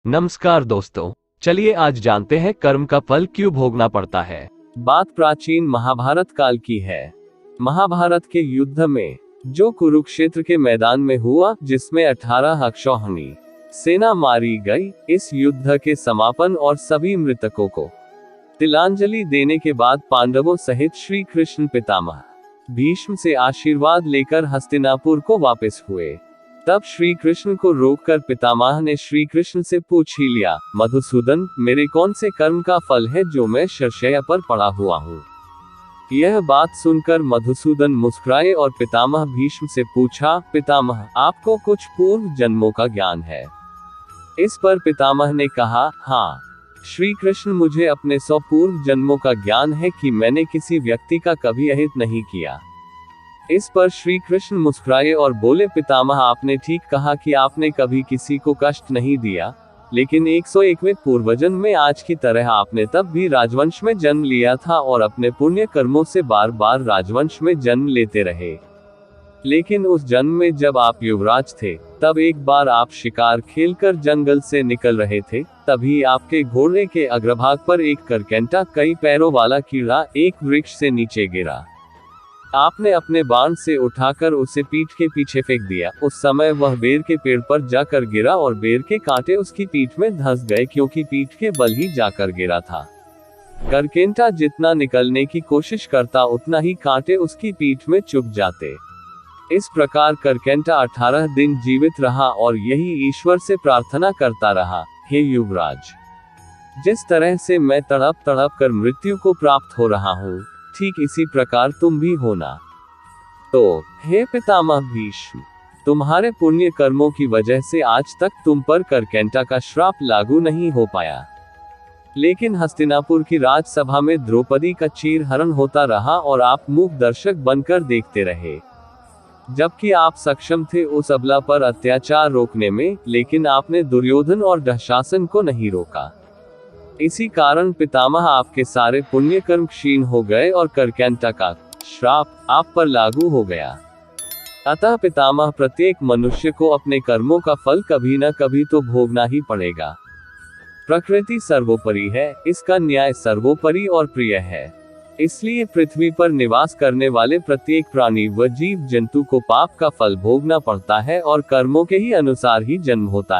नमस्कार दोस्तों, चलिए आज जानते हैं कर्म का फल क्यों भोगना पड़ता है। बात प्राचीन महाभारत काल की है। महाभारत के युद्ध में जो कुरुक्षेत्र के मैदान में हुआ, जिसमें 18 अक्षौहिणी सेना मारी गई, इस युद्ध के समापन और सभी मृतकों को तिलांजलि देने के बाद पांडवों सहित श्री कृष्ण पितामह भीष्म से आशीर्वाद लेकर हस्तिनापुर को वापस हुए। तब श्री कृष्ण को रोककर पितामह ने श्री कृष्ण से पूछ ही लिया, मधुसूदन, मेरे कौन से कर्म का फल है जो मैं शरशय्या पर पड़ा हुआ हूँ। यह बात सुनकर मधुसूदन मुस्कुराए और पितामह भीष्म से पूछा, पितामह, आपको कुछ पूर्व जन्मों का ज्ञान है? इस पर पितामह ने कहा, हाँ श्री कृष्ण, मुझे अपने 100 पूर्व जन्मों का ज्ञान है कि मैंने किसी व्यक्ति का कभी अहित नहीं किया। इस पर श्री कृष्ण मुस्कुराए और बोले, पितामह, आपने ठीक कहा कि आपने कभी किसी को कष्ट नहीं दिया, लेकिन 101वें पूर्वजन्म में आज की तरह आपने तब भी राजवंश में जन्म लिया था और अपने पुण्य कर्मों से बार बार राजवंश में जन्म लेते रहे। लेकिन उस जन्म में जब आप युवराज थे, तब एक बार आप शिकार खेलकर जंगल से निकल रहे थे, तभी आपके घोड़े के अग्रभाग पर एक करकेंटा कई पैरों वाला कीड़ा एक वृक्ष से नीचे गिरा। आपने अपने बाण से उठाकर उसे पीठ के पीछे फेंक दिया। उस समय वह बेर के पेड़ पर जाकर गिरा और बेर के कांटे उसकी पीठ में धंस गए, क्योंकि पीठ के बल ही जाकर गिरा था। करकेंटा जितना निकलने की कोशिश करता, उतना ही कांटे उसकी पीठ में चुभ जाते। इस प्रकार करकेंटा 18 दिन जीवित रहा और यही ईश्वर से प्रार्थना करता रहा, हे युवराज, जिस तरह से मैं तड़प तड़प कर मृत्यु को प्राप्त हो रहा हूँ, ठीक इसी प्रकार तुम भी होना। तो हे पितामह भीष्म, तुम्हारे पुण्य कर्मों की वजह से आज तक तुम पर करकेंटा का श्राप लागू नहीं हो पाया। लेकिन हस्तिनापुर की राजसभा में द्रौपदी का चीरहरण होता रहा और आप मूक दर्शक बनकर देखते रहे, जबकि आप सक्षम थे उस अबला पर अत्याचार रोकने में, लेकिन आपने दुर्योधन और दुशासन को नहीं रोका। इसी कारण पितामह, आपके सारे पुण्य कर्म क्षीण हो गए और करकेंटा का श्राप आप पर लागू हो गया। अतः पितामह, प्रत्येक मनुष्य को अपने कर्मों का फल कभी न कभी तो भोगना ही पड़ेगा। प्रकृति सर्वोपरि है, इसका न्याय सर्वोपरि और प्रिय है। इसलिए पृथ्वी पर निवास करने वाले प्रत्येक प्राणी व जीव जंतु को पाप का फल भोगना पड़ता है और कर्मों के ही अनुसार ही जन्म होता है।